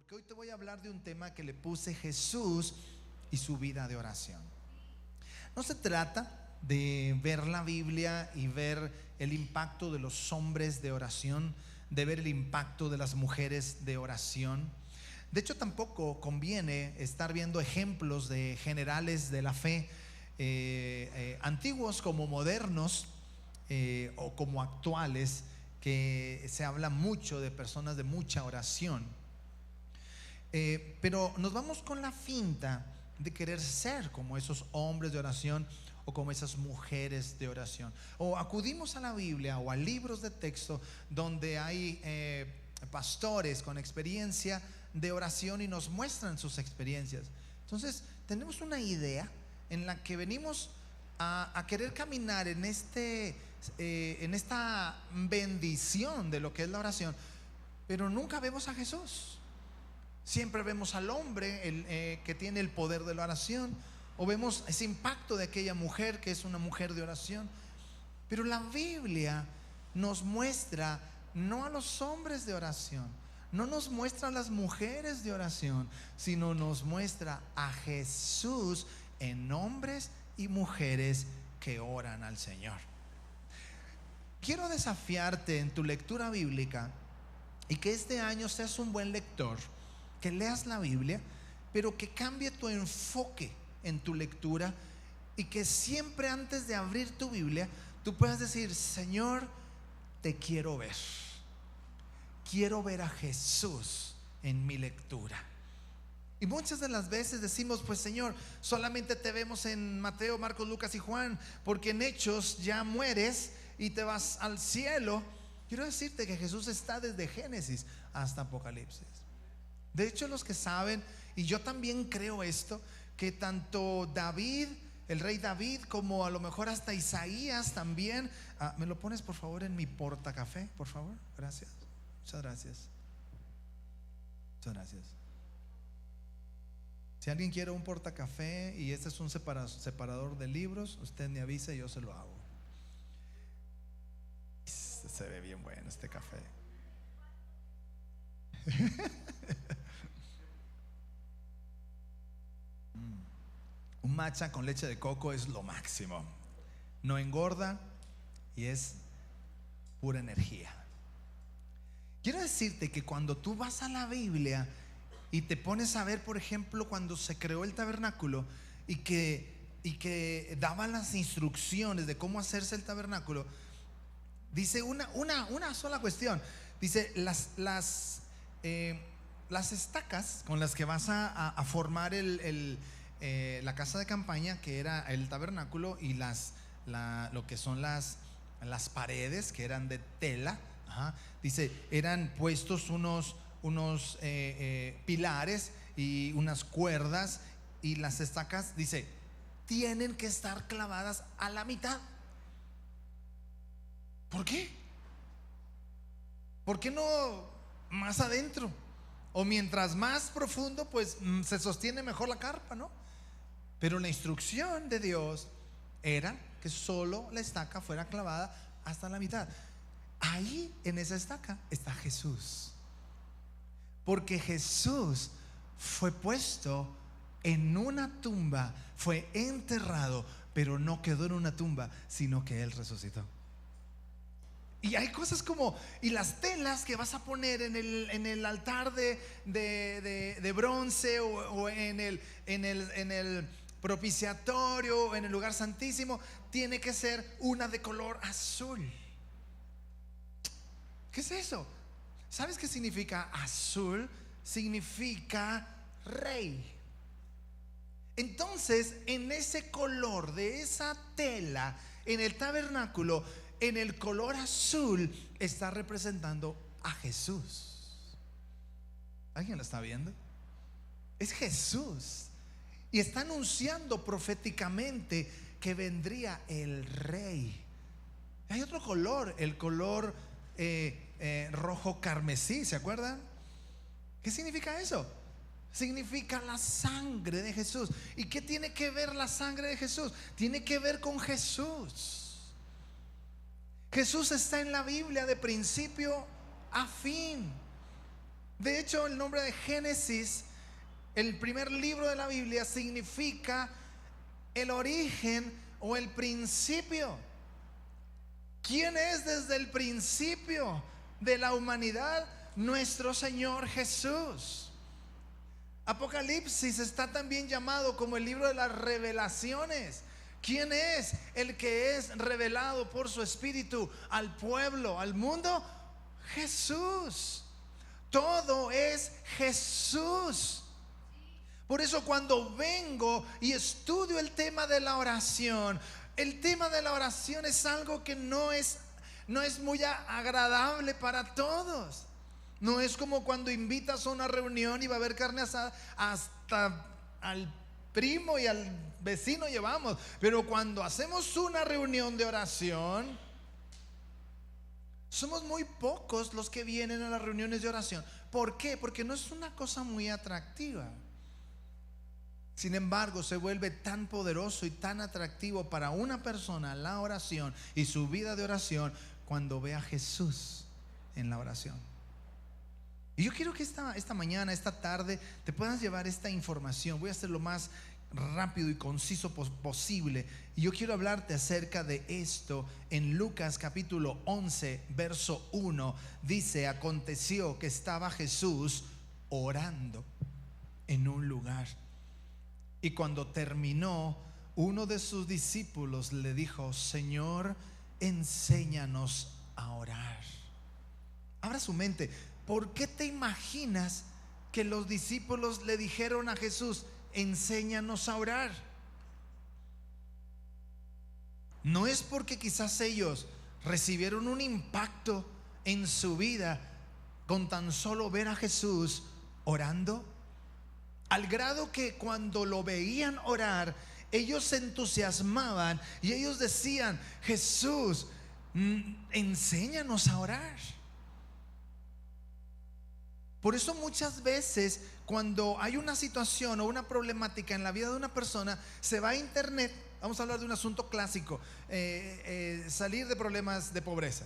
porque hoy te voy a hablar de un tema que le puse Jesús y su vida de oración. No se trata de ver la Biblia y ver el impacto de los hombres de oración, de ver el impacto de las mujeres de oración. De hecho, tampoco conviene estar viendo ejemplos de generales de la fe, antiguos como modernos, o como actuales, que se habla mucho de personas de mucha oración. Pero nos vamos con la finta de querer ser como esos hombres de oración o como esas mujeres de oración, o acudimos a la Biblia o a libros de texto donde hay pastores con experiencia de oración y nos muestran sus experiencias. Entonces tenemos una idea en la que venimos a querer caminar en esta bendición de lo que es la oración, pero nunca vemos a Jesús. Siempre vemos al hombre que tiene el poder de la oración, o vemos ese impacto de aquella mujer que es una mujer de oración. Pero la Biblia nos muestra no a los hombres de oración, no nos muestra a las mujeres de oración, sino nos muestra a Jesús en hombres y mujeres que oran al Señor. Quiero desafiarte en tu lectura bíblica y que este año seas un buen lector, que leas la Biblia, pero que cambie tu enfoque en tu lectura y que siempre antes de abrir tu Biblia tú puedas decir: Señor, te quiero ver a Jesús en mi lectura. Y muchas de las veces decimos: pues Señor, solamente te vemos en Mateo, Marcos, Lucas y Juan, porque en Hechos ya mueres y te vas al cielo. Quiero decirte que Jesús está desde Génesis hasta Apocalipsis. De hecho, los que saben, y yo también creo esto, que tanto David, el rey David, como a lo mejor hasta Isaías también. ¿Me lo pones por favor en mi portacafé, por favor? Gracias. Muchas gracias. Muchas gracias. Si alguien quiere un portacafé y este es un separador de libros, usted me avisa y yo se lo hago. Se ve bien bueno este café. Un matcha con leche de coco es lo máximo. No engorda y es pura energía. Quiero decirte que cuando tú vas a la Biblia y te pones a ver, por ejemplo, cuando se creó el tabernáculo y que daba las instrucciones de cómo hacerse el tabernáculo, dice una sola cuestión. Dice: las estacas con las que vas a formar la casa de campaña, que era el tabernáculo, y lo que son las paredes, que eran de tela. Dice: eran puestos unos pilares y unas cuerdas, y las estacas, dice, tienen que estar clavadas a la mitad. ¿Por qué? ¿Por qué no más adentro? O mientras más profundo, pues se sostiene mejor la carpa, ¿no? Pero la instrucción de Dios era que solo la estaca fuera clavada hasta la mitad. Ahí en esa estaca está Jesús, porque Jesús fue puesto en una tumba, fue enterrado, pero no quedó en una tumba, sino que Él resucitó. Y hay cosas como, y las telas que vas a poner en el altar de bronce, o en el propiciatorio, o en el lugar santísimo, tiene que ser una de color azul. ¿Qué es eso? ¿Sabes qué significa azul? Significa rey. Entonces, en ese color de esa tela, en el tabernáculo, en el color azul, está representando a Jesús. ¿Alguien lo está viendo? Es Jesús. Y está anunciando proféticamente que vendría el rey. Hay otro color, el color rojo carmesí, ¿se acuerdan? ¿Qué significa eso? Significa la sangre de Jesús. ¿Y qué tiene que ver la sangre de Jesús? Tiene que ver con Jesús. Jesús está en la Biblia de principio a fin. De hecho, el nombre de Génesis, el primer libro de la Biblia, significa el origen o el principio. ¿Quién es desde el principio de la humanidad? Nuestro Señor Jesús. Apocalipsis está también llamado como el libro de las revelaciones. ¿Quién es el que es revelado por su Espíritu al pueblo, al mundo? Jesús. Todo es Jesús. Por eso cuando vengo y estudio el tema de la oración, el tema de la oración es algo que no es muy agradable para todos. No es como cuando invitas a una reunión y va a haber carne asada, hasta al primo y al vecino llevamos. Pero cuando hacemos una reunión de oración, somos muy pocos los que vienen a las reuniones de oración. ¿Por qué? Porque no es una cosa muy atractiva. Sin embargo, se vuelve tan poderoso y tan atractivo para una persona la oración y su vida de oración cuando ve a Jesús en la oración. Y yo quiero que esta mañana, esta tarde, te puedas llevar esta información. Voy a hacer lo más rápido y conciso posible. Y yo quiero hablarte acerca de esto en Lucas capítulo 11, verso 1. Dice: aconteció que estaba Jesús orando en un lugar. Y cuando terminó, uno de sus discípulos le dijo: Señor, enséñanos a orar. Abra su mente. ¿Por qué te imaginas que los discípulos le dijeron a Jesús: enséñanos a orar? No es porque quizás ellos recibieron un impacto en su vida con tan solo ver a Jesús orando, al grado que cuando lo veían orar, ellos se entusiasmaban y ellos decían: Jesús, enséñanos a orar. Por eso muchas veces cuando hay una situación o una problemática en la vida de una persona, se va a internet. Vamos a hablar de un asunto clásico, salir de problemas de pobreza.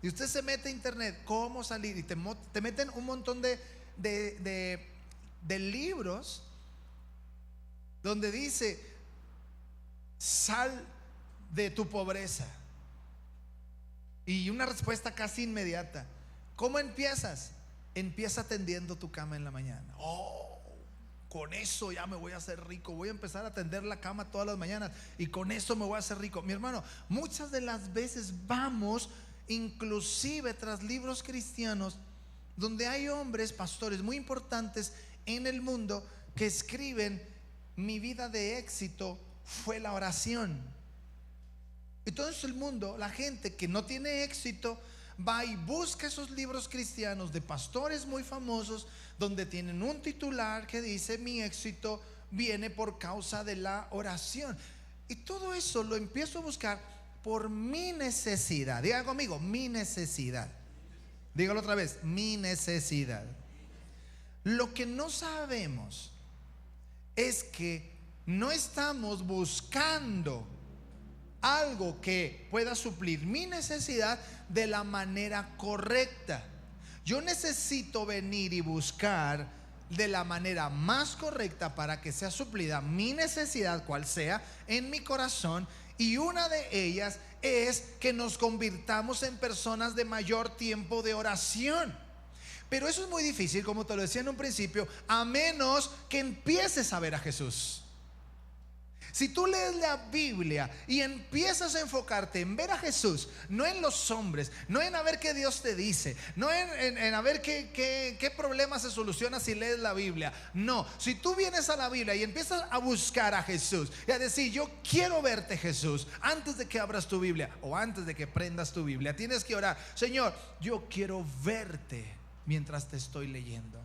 Y usted se mete a internet, ¿cómo salir? Y te meten un montón de libros donde dice: sal de tu pobreza. Y una respuesta casi inmediata: ¿cómo empiezas? Empieza tendiendo tu cama en la mañana. Con eso ya me voy a hacer rico. Voy a empezar a tender la cama todas las mañanas y con eso me voy a hacer rico. Mi hermano, muchas de las veces vamos inclusive tras libros cristianos donde hay hombres, pastores muy importantes en el mundo, que escriben: mi vida de éxito fue la oración. Entonces el mundo, la gente que no tiene éxito, va y busca esos libros cristianos de pastores muy famosos donde tienen un titular que dice: mi éxito viene por causa de la oración. Y todo eso lo empiezo a buscar por mi necesidad. Diga conmigo: mi necesidad. Dígalo otra vez: mi necesidad. Lo que no sabemos es que no estamos buscando algo que pueda suplir mi necesidad de la manera correcta. Yo necesito venir y buscar de la manera más correcta para que sea suplida mi necesidad, cual sea, en mi corazón. Y una de ellas es que nos convirtamos en personas de mayor tiempo de oración. Pero eso es muy difícil, como te lo decía en un principio, a menos que empieces a ver a Jesús. Si tú lees la Biblia y empiezas a enfocarte en ver a Jesús, no en los hombres, no en a ver qué Dios te dice, no en a ver qué problema se soluciona si lees la Biblia. No, si tú vienes a la Biblia y empiezas a buscar a Jesús y a decir: yo quiero verte, Jesús, antes de que abras tu Biblia o antes de que prendas tu Biblia, tienes que orar: Señor, yo quiero verte mientras te estoy leyendo.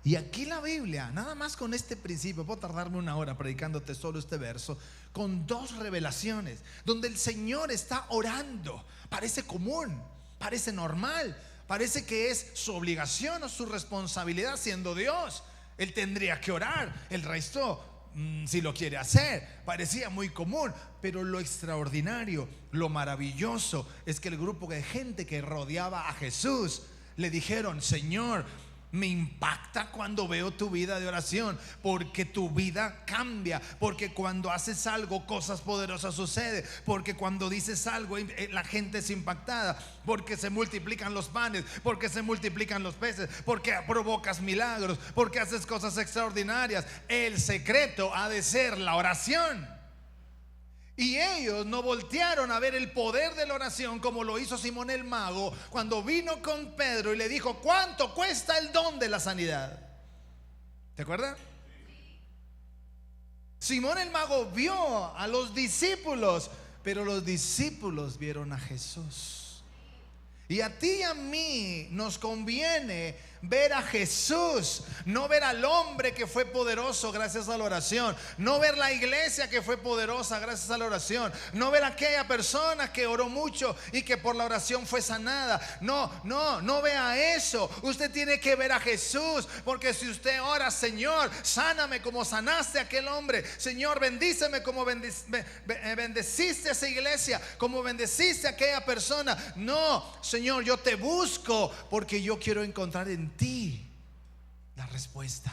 Y aquí la Biblia, nada más con este principio, puedo tardarme una hora predicándote solo este verso, con dos revelaciones, donde el Señor está orando. Parece común, parece normal, parece que es su obligación o su responsabilidad siendo Dios. Él tendría que orar, el resto, si lo quiere hacer, parecía muy común. Pero lo extraordinario, lo maravilloso es que el grupo de gente que rodeaba a Jesús le dijeron: Señor, me impacta cuando veo tu vida de oración, porque tu vida cambia, porque cuando haces algo cosas poderosas suceden, porque cuando dices algo la gente es impactada, porque se multiplican los panes, porque se multiplican los peces, porque provocas milagros, porque haces cosas extraordinarias. El secreto ha de ser la oración. Y ellos no voltearon a ver el poder de la oración como lo hizo Simón el mago cuando vino con Pedro y le dijo: ¿cuánto cuesta el don de la sanidad? ¿Te acuerdas? Simón el mago vio a los discípulos, pero los discípulos vieron a Jesús. Y a ti y a mí nos conviene ver a Jesús, no ver al hombre que fue poderoso gracias a la oración, no ver la iglesia que fue poderosa gracias a la oración, no ver a aquella persona que oró mucho y que por la oración fue sanada. No vea eso. Usted tiene que ver a Jesús, porque si usted ora: Señor, sáname como sanaste a aquel hombre, Señor, bendíceme como bendeciste a esa iglesia, como bendeciste a aquella persona. No, Señor, yo te busco porque yo quiero encontrar en ti la respuesta.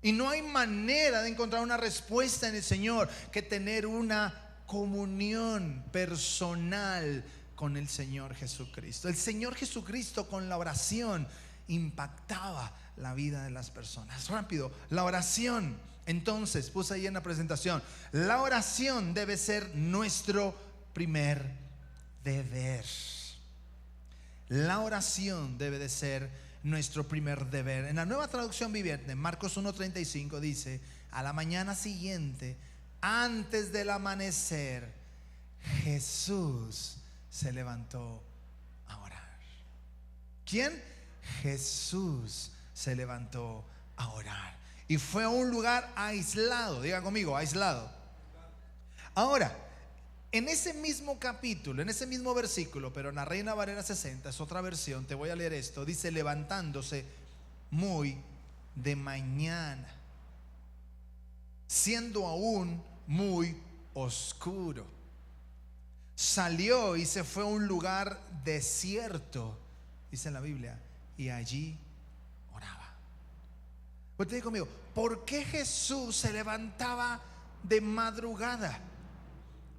Y no hay manera de encontrar una respuesta en el Señor que tener una comunión personal con el Señor Jesucristo. El Señor Jesucristo, con la oración, impactaba la vida de las personas. Rápido, la oración. Entonces, puse ahí en la presentación: la oración debe ser nuestro primer deber. La oración debe de ser nuestro primer deber. En la Nueva Traducción Viviente, Marcos 1:35 dice: a la mañana siguiente, antes del amanecer, Jesús se levantó a orar. ¿Quién? Jesús se levantó a orar. Y fue a un lugar aislado. Diga conmigo: aislado. Ahora, en ese mismo capítulo, en ese mismo versículo, pero en la Reina Valera 60, es otra versión, te voy a leer esto. Dice: levantándose muy de mañana, siendo aún muy oscuro, salió y se fue a un lugar desierto, dice en la Biblia, y allí oraba. Pues te digo conmigo: ¿por qué Jesús se levantaba de madrugada?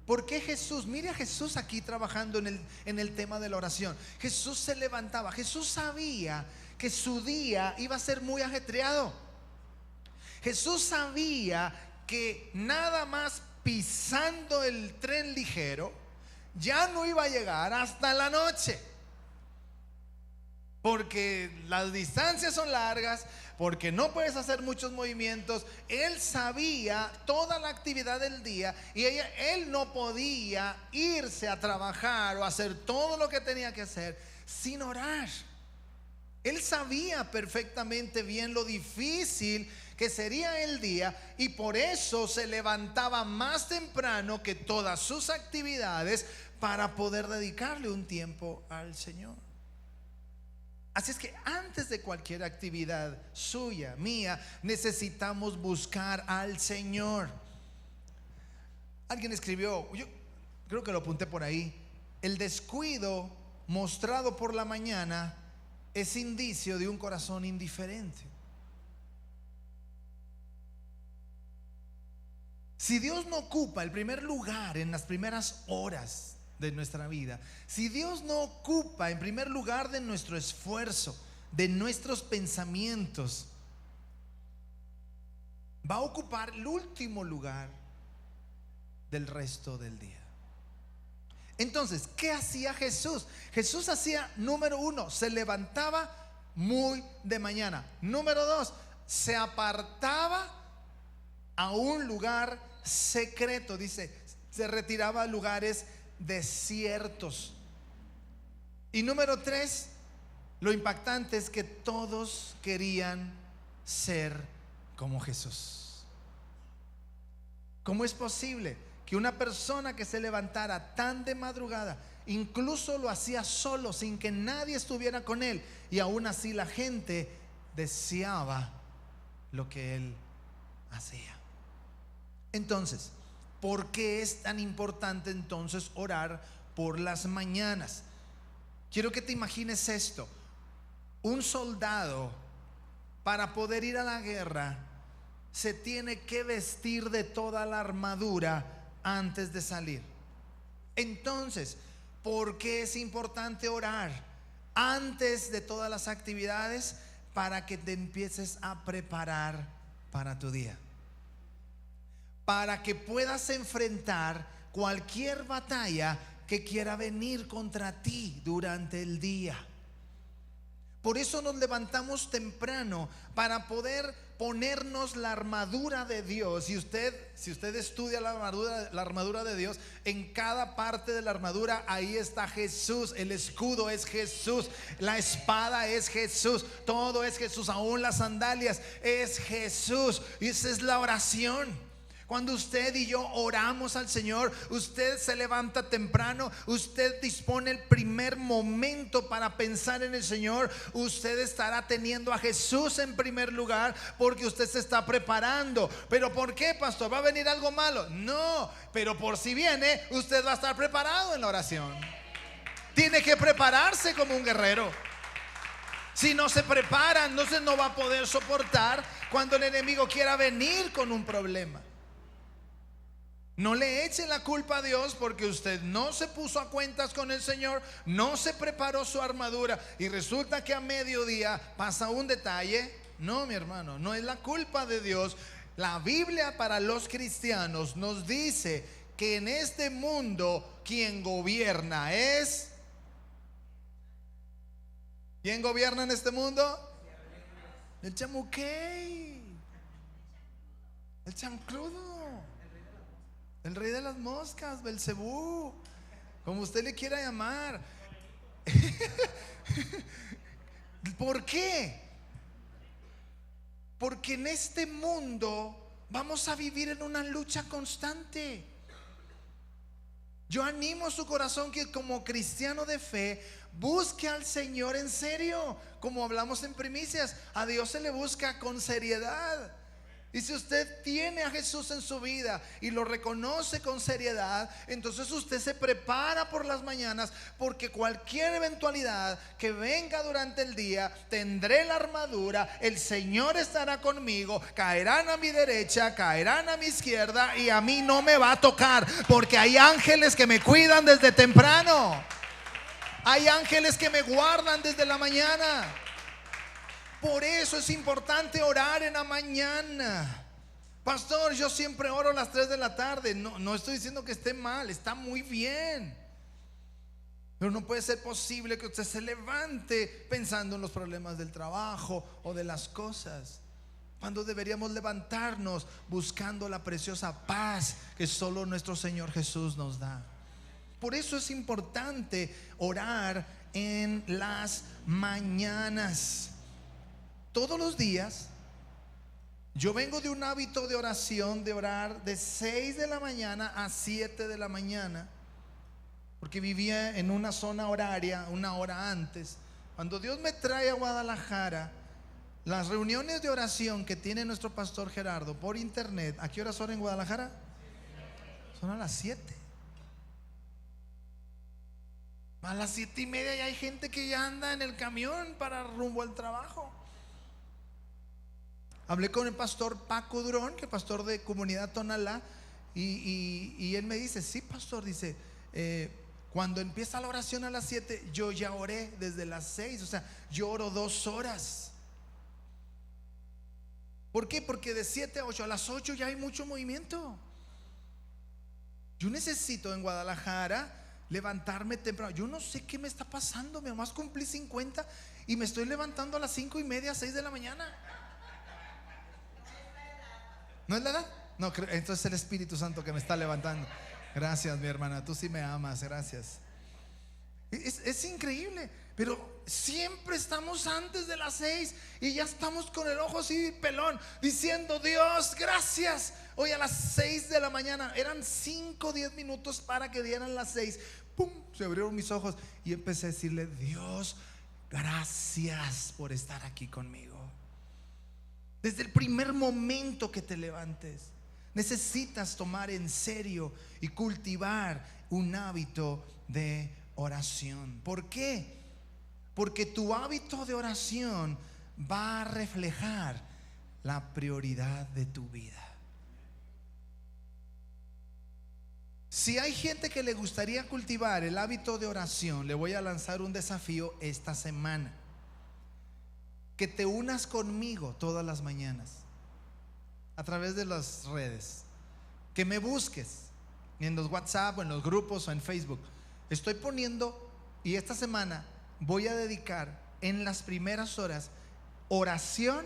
¿Por qué Jesús? Mire a Jesús aquí trabajando en el tema de la oración. Jesús se levantaba. Jesús sabía que su día iba a ser muy ajetreado. Jesús sabía que nada más pisando el tren ligero ya no iba a llegar hasta la noche, porque las distancias son largas, porque no puedes hacer muchos movimientos. Él sabía toda la actividad del día y él no podía irse a trabajar o hacer todo lo que tenía que hacer sin orar. Él sabía perfectamente bien lo difícil que sería el día, y por eso se levantaba más temprano que todas sus actividades para poder dedicarle un tiempo al Señor. Así es que antes de cualquier actividad suya, mía, necesitamos buscar al Señor. Alguien escribió, yo creo que lo apunté por ahí: el descuido mostrado por la mañana es indicio de un corazón indiferente. Si Dios no ocupa el primer lugar en las primeras horas de nuestra vida, si Dios no ocupa en primer lugar de nuestro esfuerzo, de nuestros pensamientos, va a ocupar el último lugar del resto del día. Entonces, ¿qué hacía Jesús? Jesús hacía, número uno, se levantaba muy de mañana. Número dos, se apartaba a un lugar secreto. Dice, se retiraba a lugares desiertos. Y número tres, lo impactante es que todos querían ser como Jesús. ¿Cómo es posible que una persona que se levantara tan de madrugada, incluso lo hacía solo, sin que nadie estuviera con él, y aún así la gente deseaba lo que él hacía? Entonces, ¿por qué es tan importante entonces orar por las mañanas? Quiero que te imagines esto. Un soldado, para poder ir a la guerra, se tiene que vestir de toda la armadura antes de salir. Entonces, ¿por qué es importante orar antes de todas las actividades? Para que te empieces a preparar para tu día, para que puedas enfrentar cualquier batalla que quiera venir contra ti durante el día. Por eso nos levantamos temprano, para poder ponernos la armadura de Dios. Si usted estudia la armadura de Dios, en cada parte de la armadura ahí está Jesús. El escudo es Jesús, la espada es Jesús, todo es Jesús, aún las sandalias es Jesús. Y esa es la oración. Cuando usted y yo oramos al Señor, usted se levanta temprano, usted dispone el primer momento para pensar en el Señor. Usted estará teniendo a Jesús en primer lugar, porque usted se está preparando. ¿Pero por qué, pastor? ¿Va a venir algo malo? No, pero por si viene, usted va a estar preparado en la oración. Tiene que prepararse como un guerrero. Si no se prepara, entonces no va a poder soportar cuando el enemigo quiera venir con un problema. No le eche la culpa a Dios, porque usted no se puso a cuentas con el Señor, no se preparó su armadura y resulta que a mediodía pasa un detalle. No, mi hermano, no es la culpa de Dios. La Biblia para los cristianos nos dice que en este mundo quien gobierna es... ¿Quién gobierna en este mundo? El chamuquey, el chancludo, el rey de las moscas, Belcebú, como usted le quiera llamar. ¿Por qué? Porque en este mundo vamos a vivir en una lucha constante. Yo animo su corazón que como cristiano de fe busque al Señor en serio. Como hablamos en primicias, a Dios se le busca con seriedad. Y si usted tiene a Jesús en su vida y lo reconoce con seriedad, entonces usted se prepara por las mañanas, porque cualquier eventualidad que venga durante el día, tendré la armadura, el Señor estará conmigo, caerán a mi derecha, caerán a mi izquierda y a mí no me va a tocar, porque hay ángeles que me cuidan desde temprano. Hay ángeles que me guardan desde la mañana. Por eso es importante orar en la mañana. Pastor, yo siempre oro a las 3 de la tarde. No estoy diciendo que esté mal, está muy bien. Pero no puede ser posible que usted se levante pensando en los problemas del trabajo o de las cosas, cuando deberíamos levantarnos buscando la preciosa paz que solo nuestro Señor Jesús nos da. Por eso es importante orar en las mañanas. Todos los días yo vengo de un hábito de oración, de orar de 6 de la mañana a 7 de la mañana, porque vivía en una zona horaria una hora antes. Cuando Dios me trae a Guadalajara, las reuniones de oración que tiene nuestro pastor Gerardo por internet, ¿a qué hora son en Guadalajara? Son a las 7. A las 7:30 ya hay gente que ya anda en el camión para rumbo al trabajo. Hablé con el pastor Paco Durón, que es pastor de Comunidad Tonalá, y él me dice: sí, pastor, dice, cuando empieza la oración a las 7, yo ya oré desde las 6, o sea, yo oro 2 horas. ¿Por qué? Porque de 7 a 8, a las 8 ya hay mucho movimiento. Yo necesito en Guadalajara levantarme temprano. Yo no sé qué me está pasando, mi mamá, cumplí 50 y me estoy levantando a las 5:30, 6 de la mañana. ¿No es la edad? No, entonces es el Espíritu Santo que me está levantando. Gracias, mi hermana, tú sí me amas, gracias. Es increíble, pero siempre estamos antes de las 6 y ya estamos con el ojo así pelón, diciendo: Dios, gracias. Hoy a las 6 de la mañana, eran 5 o 10 minutos para que dieran las 6. ¡Pum! Se abrieron mis ojos y empecé a decirle: Dios, gracias por estar aquí conmigo. Desde el primer momento que te levantes, necesitas tomar en serio y cultivar un hábito de oración. ¿Por qué? porque tu hábito de oración va a reflejar la prioridad de tu vida. Si hay gente que le gustaría cultivar el hábito de oración, le voy a lanzar un desafío esta semana: que te unas conmigo todas las mañanas a través de las redes, que me busques en los WhatsApp o en los grupos o en Facebook. Estoy poniendo, y esta semana voy a dedicar en las primeras horas oración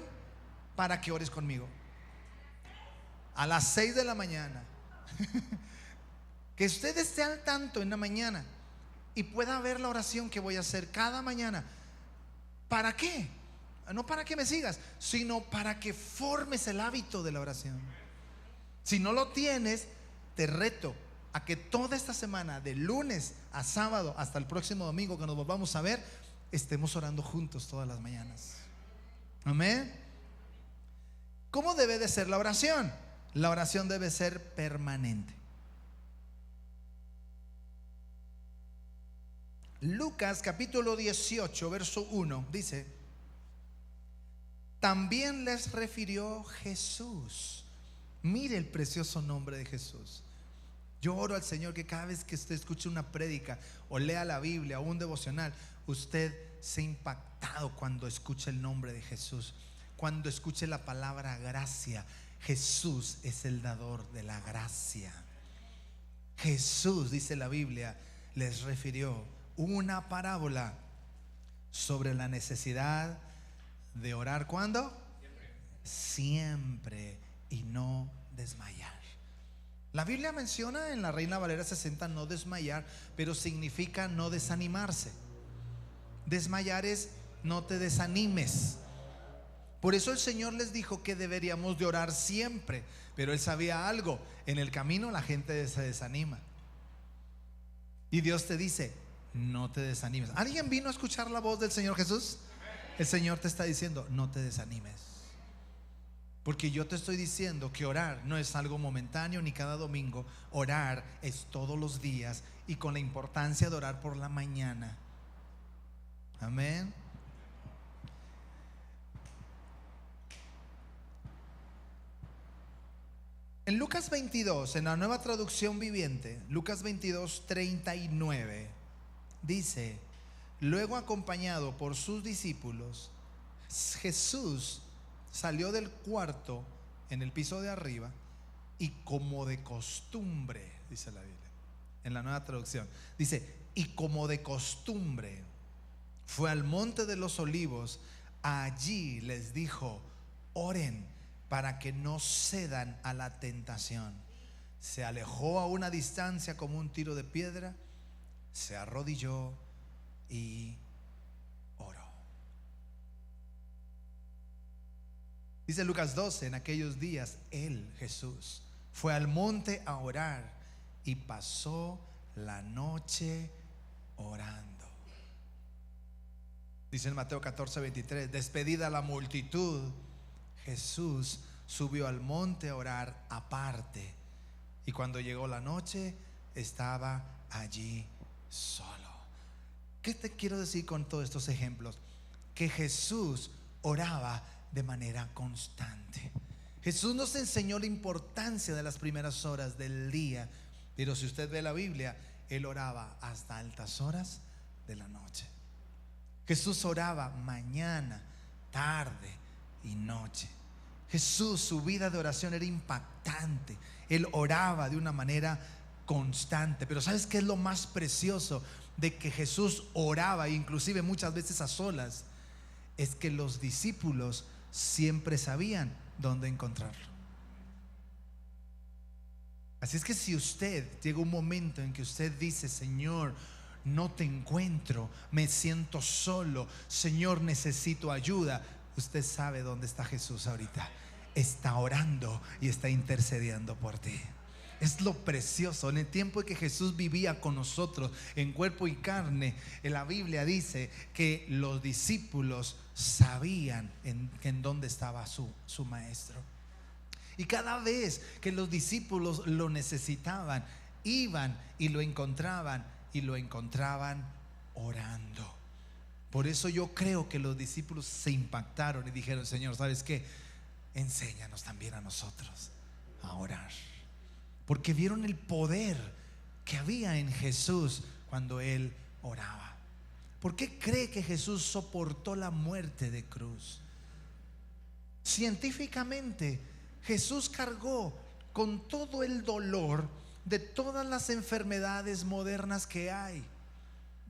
para que ores conmigo a las 6 de la mañana. Que usted esté al tanto en la mañana y pueda ver la oración que voy a hacer cada mañana. ¿Para qué? No para que me sigas, sino para que formes el hábito de la oración. Si no lo tienes, te reto a que toda esta semana, de lunes a sábado hasta el próximo domingo que nos volvamos a ver, estemos orando juntos todas las mañanas. Amén. ¿Cómo debe de ser la oración? La oración debe ser permanente. Lucas capítulo 18 verso 1 dice: también les refirió Jesús. Mire el precioso nombre de Jesús. Yo oro al Señor que cada vez que usted escuche una prédica o lea la Biblia o un devocional, usted sea impactado cuando escuche el nombre de Jesús, cuando escuche la palabra gracia. Jesús es el dador de la gracia. Jesús, dice la Biblia, les refirió una parábola sobre la necesidad de orar. ¿Cuándo? Siempre, y no desmayar. La Biblia menciona en la Reina Valera 60 no desmayar, pero significa no desanimarse. Desmayar es no te desanimes. Por eso el Señor les dijo que deberíamos de orar siempre, pero Él sabía algo: en el camino la gente se desanima. Y Dios te dice: no te desanimes. ¿Alguien vino a escuchar la voz del Señor Jesús? El Señor te está diciendo: no te desanimes, porque yo te estoy diciendo que orar no es algo momentáneo ni cada domingo. Orar es todos los días, y con la importancia de orar por la mañana. Amén. En Lucas 22, en la Nueva Traducción Viviente, Lucas 22, 39, dice: luego, acompañado por sus discípulos, Jesús salió del cuarto en el piso de arriba, y como de costumbre, dice la Biblia, en la Nueva Traducción, dice: y como de costumbre, fue al monte de los olivos. Allí les dijo: oren para que no cedan a la tentación. Se alejó a una distancia como un tiro de piedra, se arrodilló y oró. Dice Lucas 12: en aquellos días Él, Jesús, fue al monte a orar y pasó la noche orando. Dice en Mateo 14, 23: despedida la multitud, Jesús subió al monte a orar aparte, y cuando llegó la noche estaba allí solo. ¿Qué te quiero decir con todos estos ejemplos? Que Jesús oraba de manera constante. Jesús nos enseñó la importancia de las primeras horas del día, pero si usted ve la Biblia, Él oraba hasta altas horas de la noche. Jesús oraba mañana, tarde y noche. Jesús, su vida de oración era impactante. Él oraba de una manera constante. Pero ¿sabes qué es lo más precioso de que Jesús oraba, inclusive muchas veces a solas? Es que los discípulos siempre sabían dónde encontrarlo. Así es que si usted llega un momento en que usted dice: Señor, no te encuentro, me siento solo, Señor, necesito ayuda, usted sabe dónde está Jesús ahorita. Está orando y está intercediendo por ti. Es lo precioso. En el tiempo en que Jesús vivía con nosotros en cuerpo y carne, en la Biblia dice que los discípulos sabían en dónde estaba su maestro. Y cada vez que los discípulos lo necesitaban, iban y lo encontraban orando. Por eso yo creo que los discípulos se impactaron y dijeron: Señor, ¿sabes qué? Enséñanos también a nosotros a orar. Porque vieron el poder que había en Jesús cuando Él oraba. ¿Por qué cree que Jesús soportó la muerte de cruz? Científicamente, Jesús cargó con todo el dolor de todas las enfermedades modernas que hay.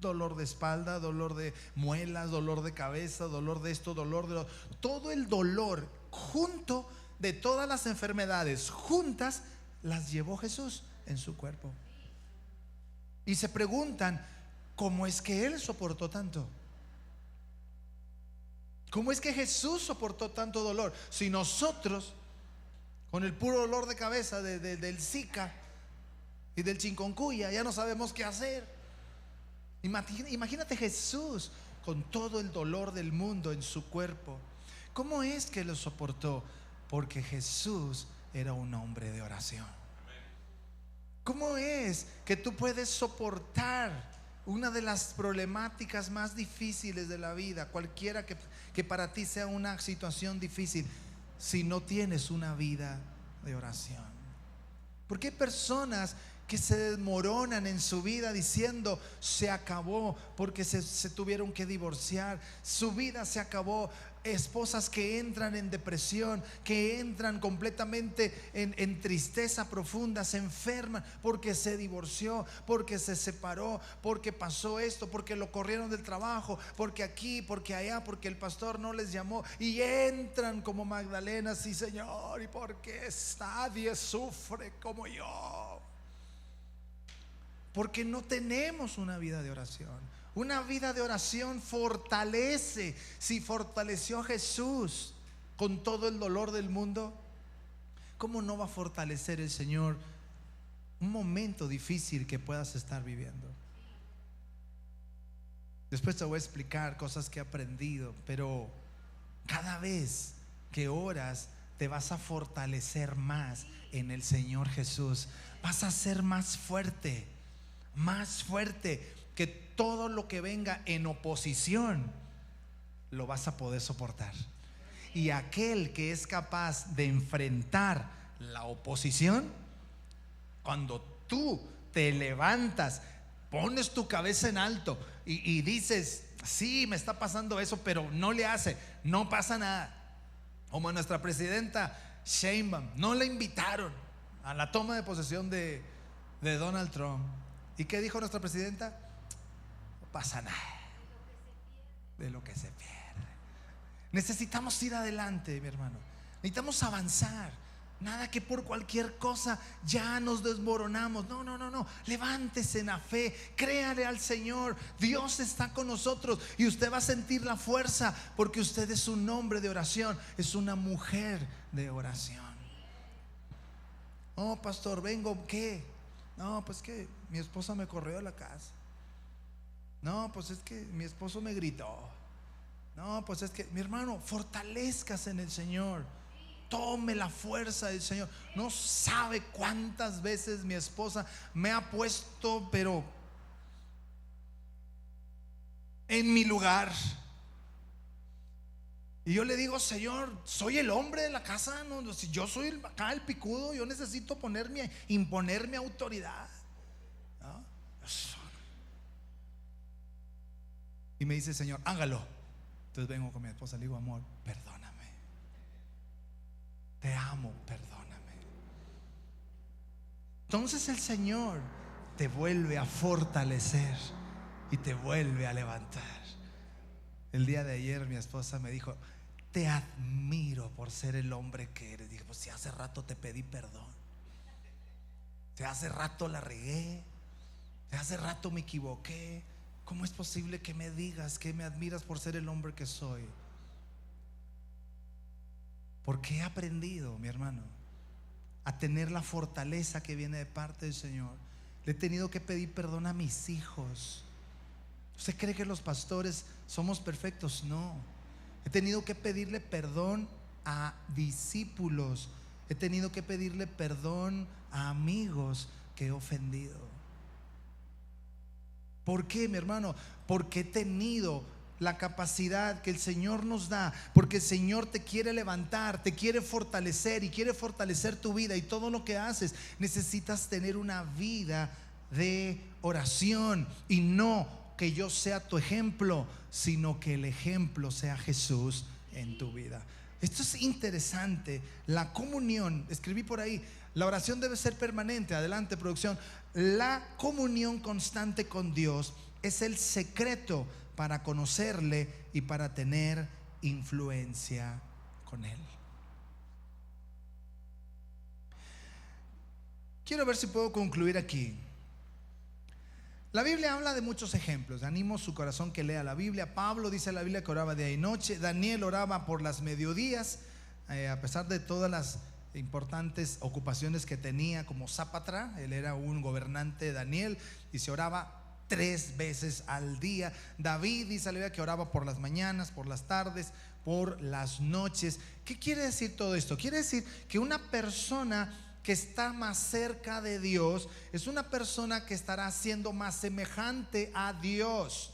Dolor de espalda, dolor de muelas, dolor de cabeza, dolor de esto, dolor de lo, todo el dolor junto de todas las enfermedades juntas las llevó Jesús en su cuerpo. Y se preguntan: ¿cómo es que Él soportó tanto? ¿Cómo es que Jesús soportó tanto dolor? Si nosotros, con el puro dolor de cabeza del Zika y del chikungunya, ya no sabemos qué hacer. Imagínate Jesús con todo el dolor del mundo en su cuerpo. ¿Cómo es que lo soportó? Porque Jesús era un hombre de oración. ¿Cómo es que tú puedes soportar una de las problemáticas más difíciles de la vida, cualquiera que para ti sea una situación difícil, si no tienes una vida de oración? Porque hay personas que se desmoronan en su vida diciendo: se acabó, porque se tuvieron que divorciar, su vida se acabó. Esposas que entran en depresión, que entran completamente en tristeza profunda, se enferman porque se divorció, porque se separó, porque pasó esto, porque lo corrieron del trabajo, porque aquí, porque allá, porque el pastor no les llamó, y entran como Magdalena: sí, Señor, ¿y por qué nadie sufre como yo? Porque no tenemos una vida de oración. Una vida de oración fortalece. Si fortaleció a Jesús con todo el dolor del mundo, ¿cómo no va a fortalecer el Señor un momento difícil que puedas estar viviendo? Después te voy a explicar cosas que he aprendido, pero cada vez que oras te vas a fortalecer más en el Señor Jesús. Vas a ser más fuerte que todo lo que venga en oposición lo vas a poder soportar. Y aquel que es capaz de enfrentar la oposición, cuando tú te levantas, pones tu cabeza en alto y dices: sí, me está pasando eso, pero no le hace, no pasa nada. Como nuestra presidenta Sheinbaum, no la invitaron a la toma de posesión de Donald Trump. ¿Y qué dijo nuestra presidenta? No pasa nada de lo que se pierde. Necesitamos ir adelante, mi hermano. Necesitamos avanzar. Nada que por cualquier cosa ya nos desmoronamos. No. Levántese en la fe, créale al Señor. Dios está con nosotros y usted va a sentir la fuerza, porque usted es un hombre de oración, es una mujer de oración. Oh, pastor, vengo, ¿qué? No, pues que mi esposa me corrió de la casa. No, pues es que mi esposo me gritó. No, pues es que, mi hermano, fortalezcas en el Señor. Tome la fuerza del Señor. No sabe cuántas veces mi esposa me ha puesto, pero en mi lugar. Y yo le digo: Señor, soy el hombre de la casa, no, si yo soy acá el picudo, yo necesito imponer mi autoridad, ¿no? Y me dice: Señor, hágalo. Entonces vengo con mi esposa, le digo: amor, perdóname, te amo, perdóname. Entonces el Señor te vuelve a fortalecer y te vuelve a levantar. El día de ayer mi esposa me dijo: te admiro por ser el hombre que eres. Dije: pues si hace rato te pedí perdón, si hace rato la regué, si hace rato me equivoqué. ¿Cómo es posible que me digas que me admiras por ser el hombre que soy? Porque he aprendido, mi hermano, a tener la fortaleza que viene de parte del Señor. Le he tenido que pedir perdón a mis hijos. ¿Usted cree que los pastores somos perfectos? No. He tenido que pedirle perdón a discípulos. He tenido que pedirle perdón a amigos que he ofendido. ¿Por qué, mi hermano? Porque he tenido la capacidad que el Señor nos da, porque el Señor te quiere levantar, te quiere fortalecer y quiere fortalecer tu vida y todo lo que haces. Necesitas tener una vida de oración, y no que yo sea tu ejemplo, sino que el ejemplo sea Jesús en tu vida. Esto es interesante. La comunión, escribí por ahí, la oración debe ser permanente. Adelante, producción. La comunión constante con Dios es el secreto para conocerle y para tener influencia con Él. Quiero ver si puedo concluir aquí. La Biblia habla de muchos ejemplos. Animo su corazón que lea la Biblia. Pablo dice en la Biblia que oraba día y noche. Daniel oraba por las mediodías, a pesar de todas las importantes ocupaciones que tenía como zápatra. Él era un gobernante, Daniel, y se oraba 3 veces al día. David dice la Biblia que oraba por las mañanas, por las tardes, por las noches. ¿Qué quiere decir todo esto? Quiere decir que una persona que está más cerca de Dios es una persona que estará siendo más semejante a Dios.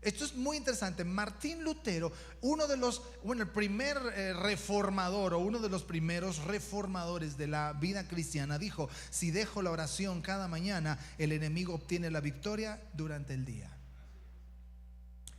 Esto es muy interesante. Martín Lutero, el primer reformador, o uno de los primeros reformadores de la vida cristiana, dijo: si dejo la oración cada mañana, el enemigo obtiene la victoria durante el día.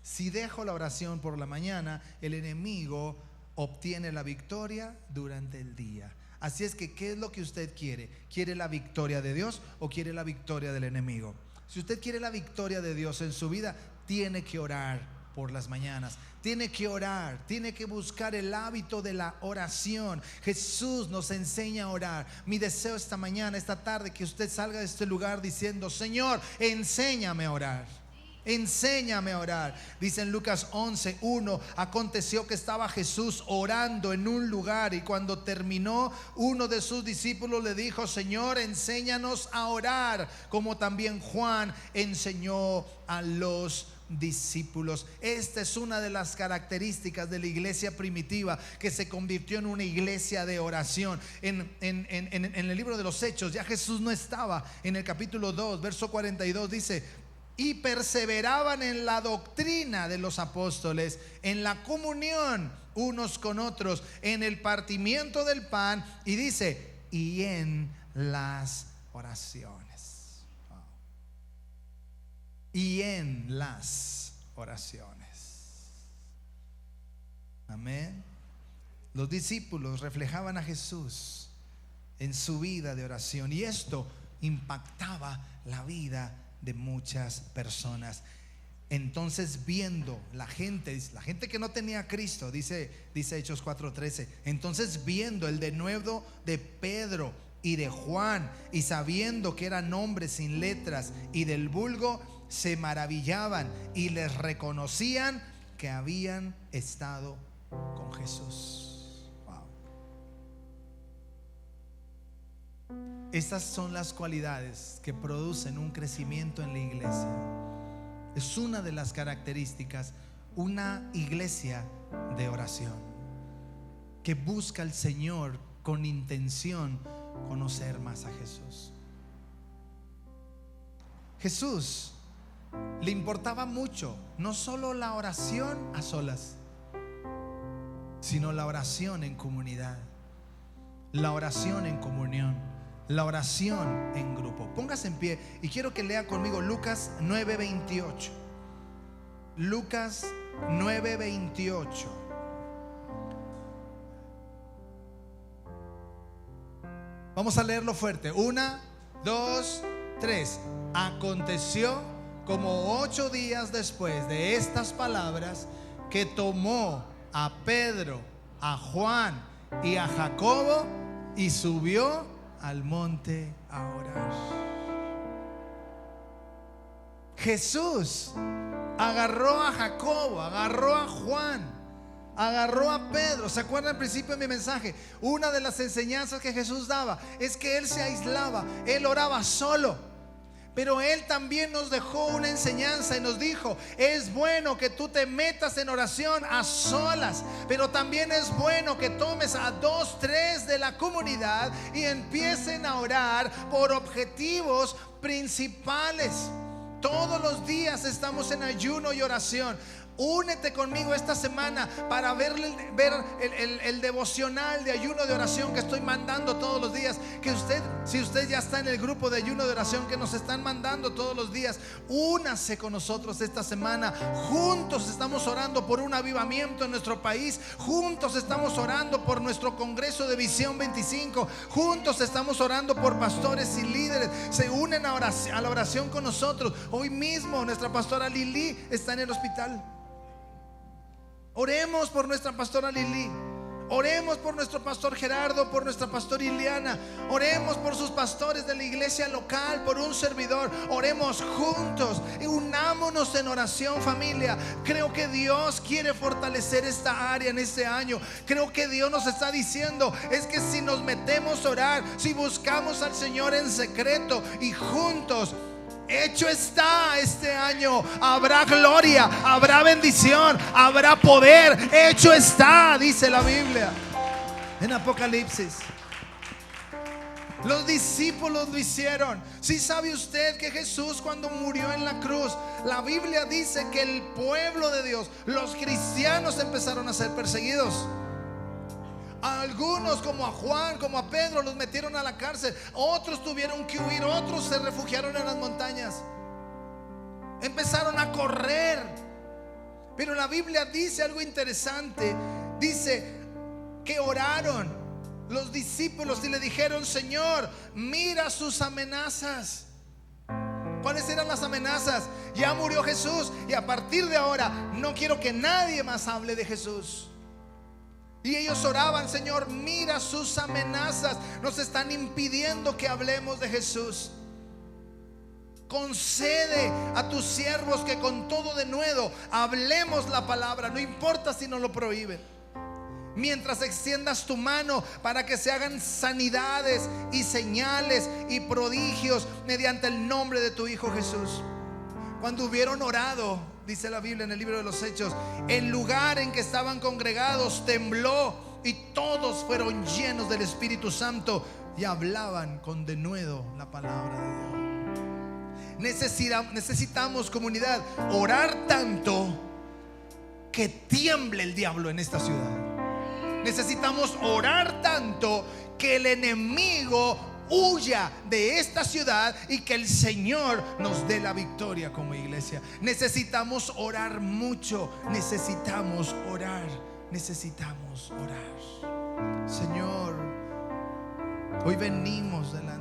Si dejo la oración por la mañana, el enemigo obtiene la victoria durante el día. Así es que, ¿qué es lo que usted quiere? ¿Quiere la victoria de Dios o quiere la victoria del enemigo? Si usted quiere la victoria de Dios en su vida, tiene que orar por las mañanas, tiene que orar, tiene que buscar el hábito de la oración. Jesús nos enseña a orar. Mi deseo esta mañana, esta tarde, que usted salga de este lugar diciendo: Señor, enséñame a orar. Enséñame a orar. Dice en Lucas 11:1: aconteció que estaba Jesús orando en un lugar, y cuando terminó, uno de sus discípulos le dijo: Señor, enséñanos a orar, como también Juan enseñó a los discípulos. Esta es una de las características de la iglesia primitiva, que se convirtió en una iglesia de oración. En el libro de los Hechos, ya Jesús no estaba. En el capítulo 2, verso 42 dice: y perseveraban en la doctrina de los apóstoles, en la comunión unos con otros, en el partimiento del pan, y dice, y en las oraciones. Wow. Y en las oraciones. Amén. Los discípulos reflejaban a Jesús en su vida de oración, y esto impactaba la vida de muchas personas. Entonces, viendo la gente que no tenía a Cristo, dice Hechos 4:13, entonces viendo el denuedo de Pedro y de Juan, y sabiendo que eran hombres sin letras y del vulgo, se maravillaban y les reconocían que habían estado con Jesús. Estas son las cualidades que producen un crecimiento en la iglesia. Es una de las características, una iglesia de oración, que busca al Señor con intención conocer más a Jesús. Jesús le importaba mucho no solo la oración a solas, sino la oración en comunidad, la oración en comunión, la oración en grupo. Póngase en pie y quiero que lea conmigo Lucas 9:28. Lucas 9:28. Vamos a leerlo fuerte. 1, 2, 3. Aconteció como 8 días después de estas palabras, que tomó a Pedro, a Juan y a Jacobo y subió al monte a orar. Jesús agarró a Jacobo, agarró a Juan, agarró a Pedro. ¿Se acuerdan al principio de mi mensaje? Una de las enseñanzas que Jesús daba es que Él se aislaba, Él oraba solo. Pero Él también nos dejó una enseñanza y nos dijo: es bueno que tú te metas en oración a solas, pero también es bueno que tomes a 2, 3 de la comunidad y empiecen a orar por objetivos principales. Todos los días estamos en ayuno y oración. Únete conmigo esta semana para ver el devocional de ayuno de oración que estoy mandando todos los días. Que usted, si usted ya está en el grupo de ayuno de oración que nos están mandando todos los días, únase con nosotros esta semana. Juntos estamos orando por un avivamiento en nuestro país. Juntos estamos orando por nuestro Congreso de Visión 25. Juntos estamos orando por pastores y líderes. Se unen a la oración con nosotros. Hoy mismo nuestra pastora Lili está en el hospital. Oremos por nuestra pastora Lili. Oremos por nuestro pastor Gerardo, por nuestra pastora Ileana. Oremos por sus pastores de la iglesia local, por un servidor. Oremos juntos y unámonos en oración, familia. Creo que Dios quiere fortalecer esta área en este año. Creo que Dios nos está diciendo, es que si nos metemos a orar, si buscamos al Señor en secreto y juntos, hecho está, este año habrá gloria, habrá bendición, habrá poder. Hecho está, dice la Biblia en Apocalipsis. Los discípulos lo hicieron. Si sabe usted que Jesús, cuando murió en la cruz, la Biblia dice que el pueblo de Dios, los cristianos, empezaron a ser perseguidos. A algunos, como a Juan, como a Pedro, los metieron a la cárcel. Otros tuvieron que huir, otros se refugiaron en las montañas. Empezaron a correr. Pero la Biblia dice algo interesante. Dice que oraron los discípulos y le dijeron: Señor, mira sus amenazas. ¿Cuáles eran las amenazas? Ya murió Jesús y a partir de ahora no quiero que nadie más hable de Jesús. Y ellos oraban: Señor, mira sus amenazas, nos están impidiendo que hablemos de Jesús. Concede a tus siervos que con todo denuedo hablemos la palabra, no importa si nos lo prohíben. Mientras extiendas tu mano para que se hagan sanidades y señales y prodigios mediante el nombre de tu Hijo Jesús. Cuando hubieron orado, dice la Biblia en el libro de los Hechos, el lugar en que estaban congregados tembló y todos fueron llenos del Espíritu Santo y hablaban con denuedo la palabra de Dios. Necesitamos, comunidad, orar tanto que tiemble el diablo en esta ciudad. Necesitamos orar tanto que el enemigo huya de esta ciudad y que el Señor nos dé la victoria como iglesia. Necesitamos orar mucho. Necesitamos orar. Necesitamos orar. Señor, hoy venimos delante